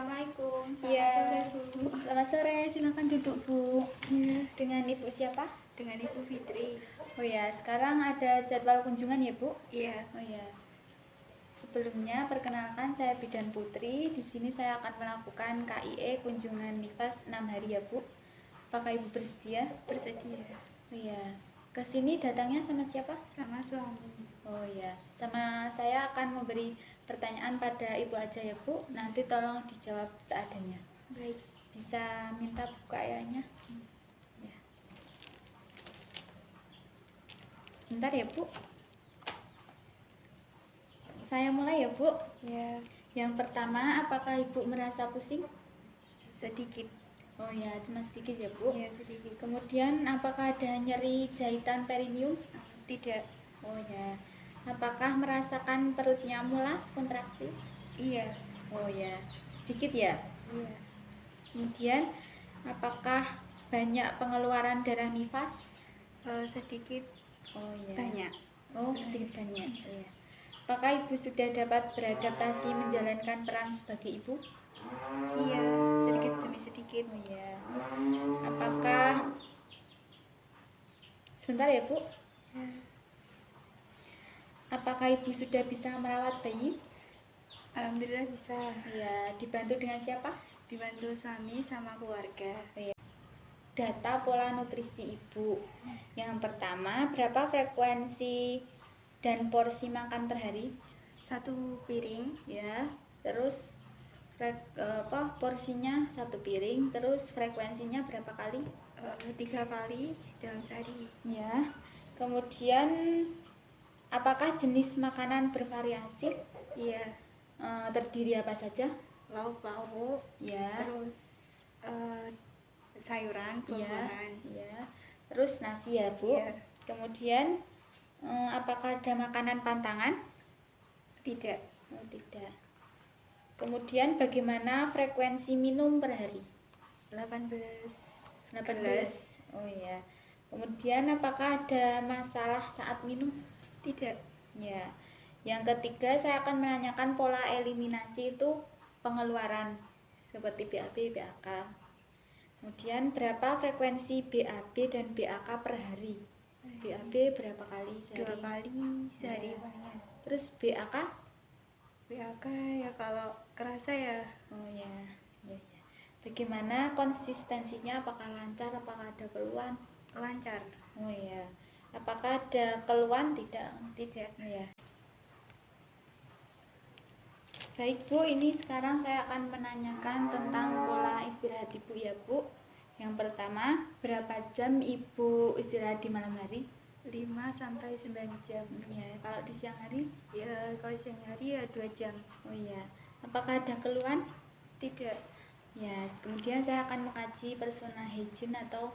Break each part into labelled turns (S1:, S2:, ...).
S1: Assalamualaikum.
S2: Iya.
S1: Selamat sore, Bu.
S2: Selamat sore, silakan duduk Bu.
S1: Iya.
S2: Dengan Ibu siapa?
S1: Dengan Ibu Fitri.
S2: Oh ya, sekarang ada jadwal kunjungan ya Bu?
S1: Iya.
S2: Oh ya. Sebelumnya perkenalkan saya Bidan Putri. Di sini saya akan melakukan KIE kunjungan nifas 6 hari ya Bu. Apakah Ibu bersedia?
S1: Bersedia.
S2: Oh ya. Ke sini datangnya sama siapa?
S1: Sama suami.
S2: Oh ya. Sama saya akan memberi pertanyaan pada Ibu aja ya Bu. Nanti tolong dijawab seadanya.
S1: Baik.
S2: Bisa minta buku ayahnya? Ya. Sebentar ya Bu. Saya mulai ya Bu.
S1: Ya.
S2: Yang pertama, apakah Ibu merasa pusing?
S1: Sedikit.
S2: Oh ya, cuma sedikit ya Bu.
S1: Ya, sedikit.
S2: Kemudian apakah ada nyeri jahitan perineum?
S1: Tidak.
S2: Oh ya. Apakah merasakan perutnya mulas, kontraksi?
S1: Iya.
S2: Oh ya, sedikit ya.
S1: Iya.
S2: Kemudian apakah banyak pengeluaran darah nifas?
S1: Sedikit.
S2: Oh ya.
S1: Banyak.
S2: Oh, sedikit banyak. Iya. Apakah Ibu sudah dapat beradaptasi menjalankan peran sebagai ibu?
S1: Iya. Sedikit demi sedikit.
S2: Oh ya. Apakah sebentar ya Bu?
S1: Ya.
S2: Apakah Ibu sudah bisa merawat bayi?
S1: Alhamdulillah bisa.
S2: Ya, dibantu dengan siapa?
S1: Dibantu suami sama keluarga.
S2: Data pola nutrisi Ibu. Yang pertama, berapa frekuensi dan porsi makan per hari?
S1: 1 piring.
S2: Ya. Terus porsinya 1 piring, terus frekuensinya berapa kali?
S1: 3 kali dalam sehari.
S2: Ya. Kemudian apakah jenis makanan bervariasi?
S1: Iya.
S2: Terdiri apa saja?
S1: Lauk pauk.
S2: Ya.
S1: Terus sayuran, buah-buahan.
S2: Ya. Terus nasi ya Bu.
S1: Ya.
S2: Kemudian apakah ada makanan pantangan?
S1: Tidak.
S2: Oh, tidak. Kemudian bagaimana frekuensi minum per hari?
S1: 18.
S2: 18. Oh ya. Kemudian apakah ada masalah saat minum?
S1: Tidak.
S2: Ya. Yang ketiga, saya akan menanyakan pola eliminasi itu pengeluaran seperti BAB, BAK. Kemudian berapa frekuensi BAB dan BAK per hari? BAB berapa kali sehari?
S1: 2 kali sehari
S2: Ya.
S1: banyak.
S2: Terus BAK?
S1: BAK ya kalau kerasa ya.
S2: Oh ya. Ya, ya. Bagaimana konsistensinya? Apakah lancar? Apakah ada keluhan?
S1: Lancar.
S2: Oh ya. Apakah ada keluhan? Tidak.
S1: Tidak.
S2: Ya. Baik Bu, ini sekarang saya akan menanyakan tentang pola istirahat Ibu ya Bu. Yang pertama, berapa jam Ibu istirahat di malam hari?
S1: 5 sampai 9 jam.
S2: Ya, kalau di siang hari?
S1: Ya kalau siang hari ya 2 jam.
S2: Oh iya. Apakah ada keluhan?
S1: Tidak.
S2: Ya, kemudian saya akan mengkaji personal hygiene atau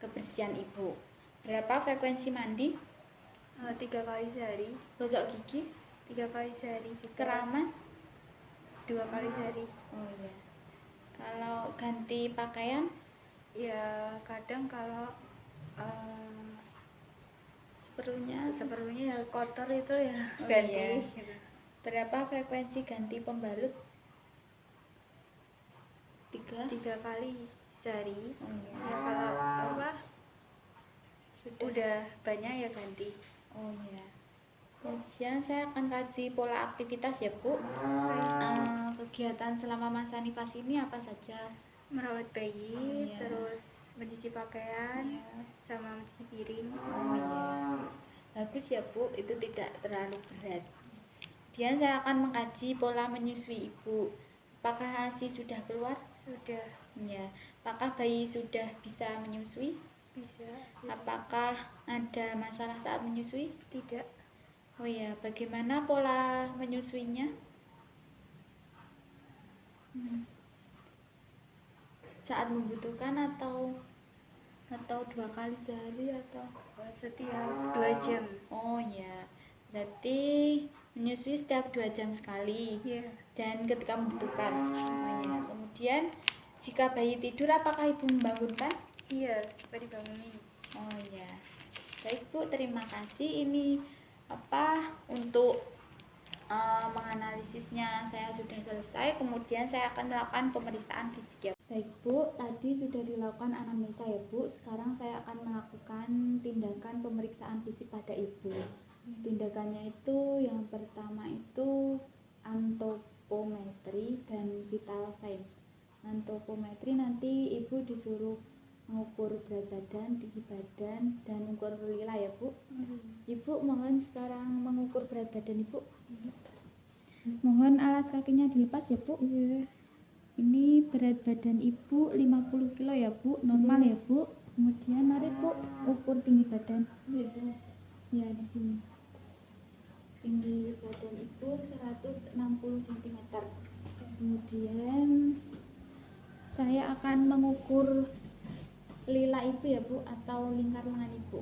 S2: kebersihan Ibu. Berapa frekuensi mandi?
S1: 3 kali sehari.
S2: Gosok gigi?
S1: 3 kali sehari juga.
S2: Keramas?
S1: 2 kali sehari.
S2: Oh iya. Kalau ganti pakaian?
S1: Ya kadang kalau seperlunya ya kotor itu ya
S2: Oh,
S1: ganti.
S2: iya.
S1: Gitu.
S2: Berapa frekuensi ganti pembalut? 3?
S1: 3 kali sehari.
S2: Oh iya.
S1: Ya kalau udah banyak ya ganti.
S2: Oh iya. Kemudian saya akan kaji pola aktivitas ya Bu. Kegiatan selama masa nifas ini apa saja?
S1: Merawat bayi,
S2: Oh, iya.
S1: terus mencuci pakaian,
S2: Iya.
S1: sama mencuci piring.
S2: Oh iya. Bagus ya Bu, itu tidak terlalu berat. Kemudian saya akan mengkaji pola menyusui Ibu. Apakah ASI sudah keluar?
S1: Sudah.
S2: Ya. Apakah bayi sudah bisa menyusui?
S1: Bisa.
S2: Apakah ada masalah saat menyusui?
S1: Tidak.
S2: Oh ya, bagaimana pola menyusuinya? Saat membutuhkan atau 2 kali sehari atau?
S1: Setiap 2 jam.
S2: Oh ya, berarti menyusui setiap 2 jam sekali.
S1: Ya.
S2: Dan ketika membutuhkan. Oh ya, kemudian jika bayi tidur apakah Ibu membangunkan?
S1: Iya, supaya dibangunin.
S2: Oh ya. Baik Bu, terima kasih. Ini untuk menganalisisnya saya sudah selesai, kemudian saya akan melakukan pemeriksaan fisik ya. Baik Bu, tadi sudah dilakukan anamnesa ya Bu. Sekarang saya akan melakukan tindakan pemeriksaan fisik pada Ibu. Tindakannya itu yang pertama itu antropometri dan vital sign. Antropometri nanti Ibu disuruh mengukur berat badan, tinggi badan, dan mengukur lila ya Bu. Ibu mohon sekarang mengukur berat badan Ibu. Mohon alas kakinya dilepas ya Bu. Ini berat badan Ibu 50 kilo ya Bu, normal ya Bu. Kemudian mari Bu ukur tinggi badan. Ya di sini. Tinggi badan Ibu 160 cm. Kemudian saya akan mengukur lila Ibu ya Bu, atau lingkar lengan Ibu.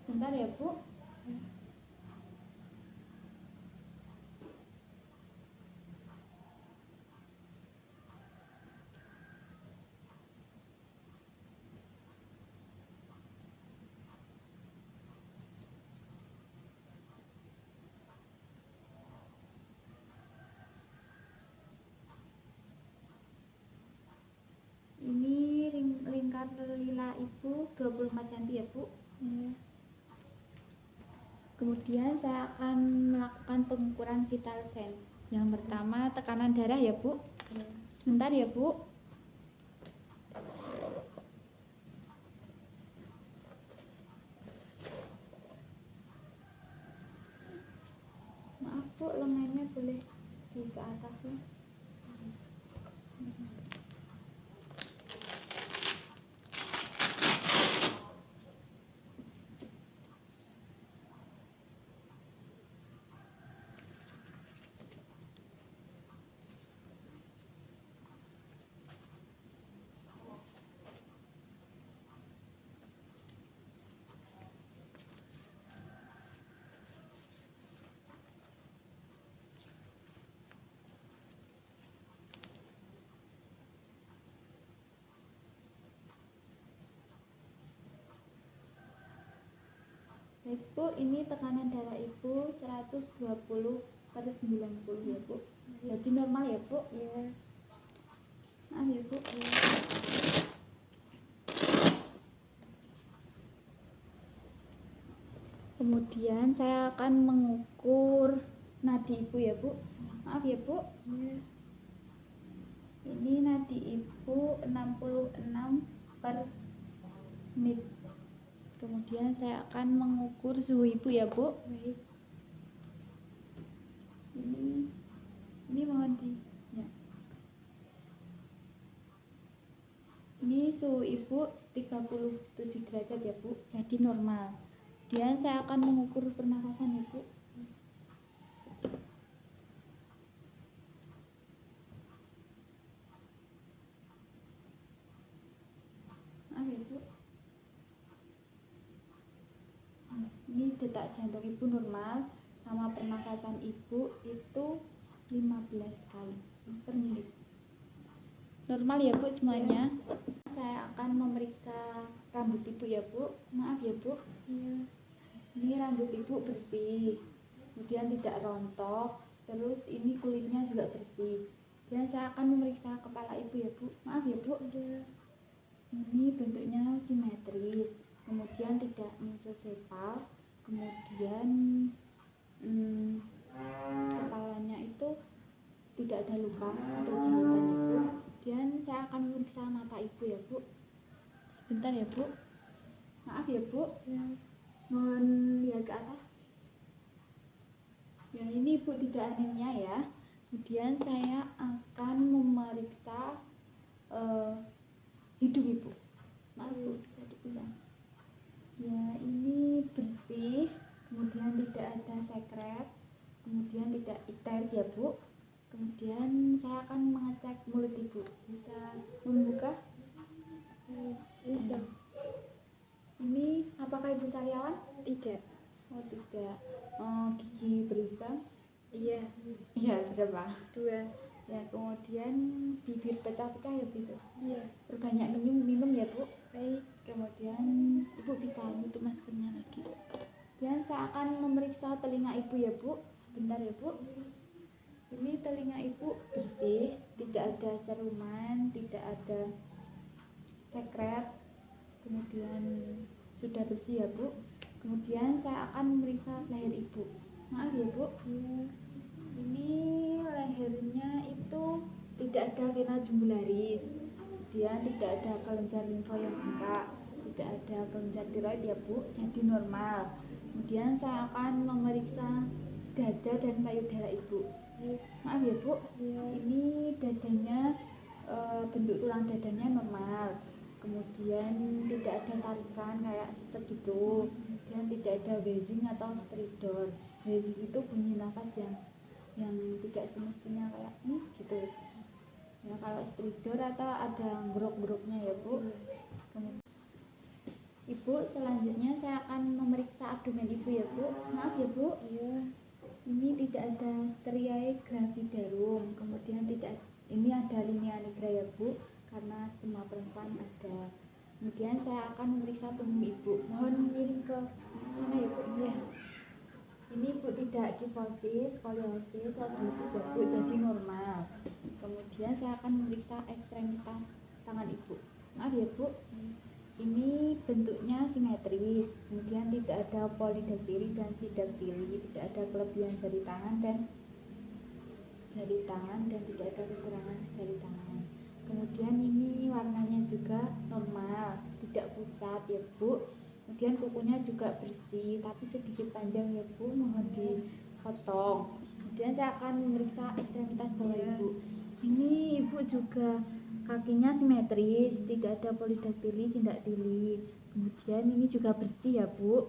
S2: Sebentar ya Bu. Ini lingkar lila Ibu 24 cm ya Bu. Kemudian saya akan melakukan pengukuran vital sign. Yang pertama tekanan darah ya Bu. Sebentar ya Bu. Maaf Bu, lengannya boleh di ke atasnya. Baik Bu, ini tekanan darah Ibu 120/90 ya Bu. Jadi normal ya Bu? Iya. Maaf ya Bu. Kemudian saya akan mengukur nadi Ibu ya Bu. Maaf ya Bu. Iya. Ini nadi Ibu 66/menit. Kemudian saya akan mengukur suhu Ibu ya Bu. Baik. Ini mohon di ya. Ini suhu Ibu 37 derajat ya Bu. Jadi normal. Kemudian saya akan mengukur pernafasan Ibu. Maaf ya Bu. Ini detak jantung Ibu normal, sama pernafasan Ibu itu 15 kali per menit. Normal ya Bu semuanya. Saya akan memeriksa rambut Ibu ya Bu. Maaf ya Bu. Iya. Ini rambut Ibu bersih, kemudian tidak rontok, terus ini kulitnya juga bersih. Dan saya akan memeriksa kepala Ibu ya Bu. Maaf ya Bu. Iya. Ini bentuknya simetris, kemudian tidak mesosepal, kemudian kepalanya itu tidak ada luka atau jahitan Ibu. Kemudian saya akan memeriksa mata Ibu ya Bu. Sebentar ya Bu. Maaf ya Bu. Ya. Mohon lihat ke atas. Ya ini Ibu tidak anemia ya. Kemudian saya akan memeriksa hidung Ibu. Maaf Bu, bisa diulang. Ya ini bersih, kemudian tidak ada sekret, kemudian tidak iter ya Bu. Kemudian saya akan mengecek mulut Ibu. Bisa membuka? Bisa. Ini apakah Ibu sariawan? Tidak. Oh tidak. Gigi berlubang? Iya. Iya berapa? 2. Ya, kemudian bibir pecah-pecah ya Bu.
S1: Iya.
S2: Perbanyak minum ya Bu.
S1: Baik.
S2: Kemudian Ibu bisa tutup maskernya lagi. Dan saya akan memeriksa telinga Ibu ya Bu. Sebentar ya Bu. Ini telinga Ibu bersih, tidak ada seruman, tidak ada sekret. Kemudian sudah bersih ya Bu. Kemudian saya akan memeriksa leher Ibu. Maaf ya Bu.
S1: Iya.
S2: Ini lehernya itu tidak ada vena jumularis, kemudian tidak ada kelenjar limfa yang bengkak, tidak ada kelenjar tiroid ya Bu, jadi normal. Kemudian saya akan memeriksa dada dan payudara Ibu. Maaf ya Bu,
S1: Iya.
S2: ini dadanya bentuk tulang dadanya normal, kemudian tidak ada tarikan kayak sesek gitu, dan tidak ada wheezing atau stridor. Wheezing itu bunyi nafas yang tidak semestinya kayak nih gitu ya. Kalau stridor atau ada grok-groknya ya Bu. Kemudian Ibu, selanjutnya saya akan memeriksa abdomen Ibu ya Bu. Maaf ya Bu.
S1: Iya.
S2: Ini tidak ada striae gravidarum, kemudian tidak, ini ada linea nigra ya Bu, karena semua perempuan ada. Kemudian saya akan memeriksa punggung Ibu. Mohon miring ke sana ya Bu. Ya. Ini Bu tidak kifosis, skoliosis, lordosis ya Bu, jadi normal. Kemudian saya akan memeriksa ekstremitas tangan Ibu. Maaf ya Bu. Ini bentuknya simetris, kemudian tidak ada polidaktili dan sidaktili, tidak ada kelebihan jari tangan dan tidak ada kekurangan jari tangan. Kemudian ini warnanya juga normal, tidak pucat ya Bu. Kemudian kukunya juga bersih, tapi sedikit panjang ya Bu, mohon dipotong. Kemudian saya akan memeriksa ekstremitas bawah Ibu. Ini Ibu juga kakinya simetris, tidak ada polidaktili, sindaktili. Kemudian ini juga bersih ya Bu.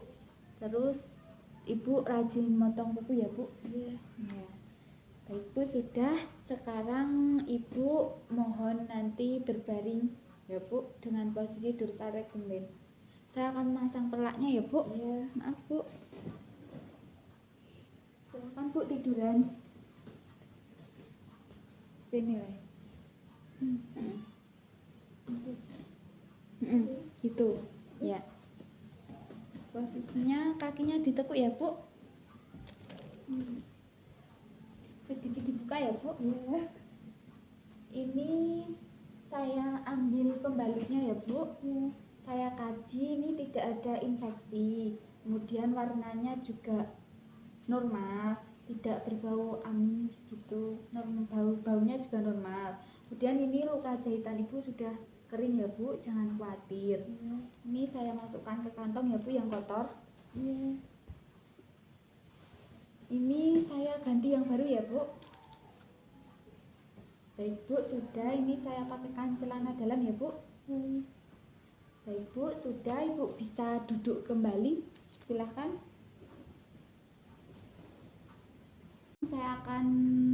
S2: Terus Ibu rajin motong kuku ya Bu.
S1: Iya.
S2: Ya. Baik Bu, sudah. Sekarang Ibu mohon nanti berbaring ya Bu dengan posisi dorsal recumbent. Saya akan masang perlaknya ya Bu.
S1: Iya.
S2: Maaf Bu. Silakan Bu tiduran. Sini lah. Gitu ya. Posisinya kakinya ditekuk ya Bu. Sedikit dibuka ya Bu.
S1: Iya.
S2: Ini saya ambil pembalutnya ya Bu.
S1: Iya.
S2: Saya kaji, ini tidak ada infeksi. Kemudian warnanya juga normal, tidak berbau amis gitu. Baunya juga normal. Kemudian ini luka jahitan Ibu sudah kering ya Bu, jangan khawatir.
S1: Iya.
S2: Ini saya masukkan ke kantong ya Bu yang kotor.
S1: Iya.
S2: Ini saya ganti yang baru ya Bu. Baik Bu, sudah. Ini saya pakaikan celana dalam ya Bu. Baik Bu, sudah. Ibu bisa duduk kembali. Silahkan. Saya akan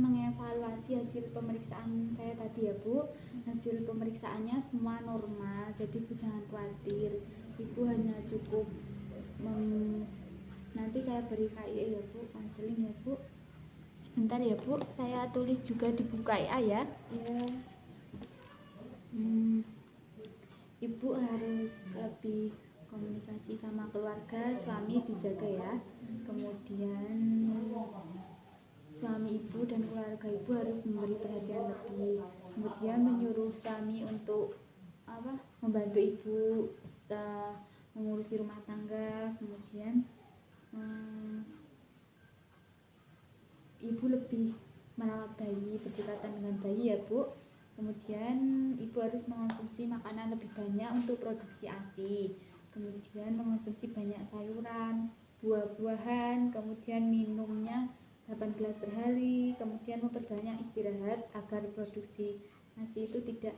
S2: mengevaluasi hasil pemeriksaan saya tadi ya Bu. Hasil pemeriksaannya semua normal, jadi Bu jangan khawatir. Ibu hanya cukup nanti saya beri KIE ya Bu, konseling ya Bu. Sebentar ya Bu, saya tulis juga di buku KIA ya.
S1: Iya.
S2: Ibu harus lebih komunikasi sama keluarga, suami dijaga ya. Kemudian suami Ibu dan keluarga Ibu harus memberi perhatian lebih. Kemudian menyuruh suami untuk membantu Ibu mengurusi rumah tangga. Kemudian Ibu lebih merawat bayi, berdekatan dengan bayi ya Bu. Kemudian Ibu harus mengonsumsi makanan lebih banyak untuk produksi ASI. Kemudian mengonsumsi banyak sayuran, buah-buahan, kemudian minumnya 8 gelas per hari. Kemudian memperbanyak istirahat agar produksi ASI itu tidak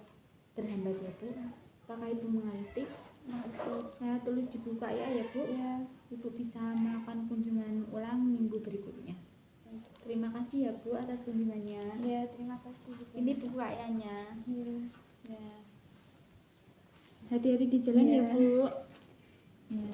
S2: terhambat ya Bu. Apakah Ibu mengerti? Saya tulis di buku ya Bu.
S1: Ya.
S2: Ibu bisa melakukan kunjungan ulang minggu berikutnya. Terima kasih ya Bu atas kunjungannya.
S1: Ya, terima kasih.
S2: Ini buku ayahnya.
S1: Iya.
S2: Ya. Hati-hati di jalan ya
S1: Ya.
S2: Bu. Ya.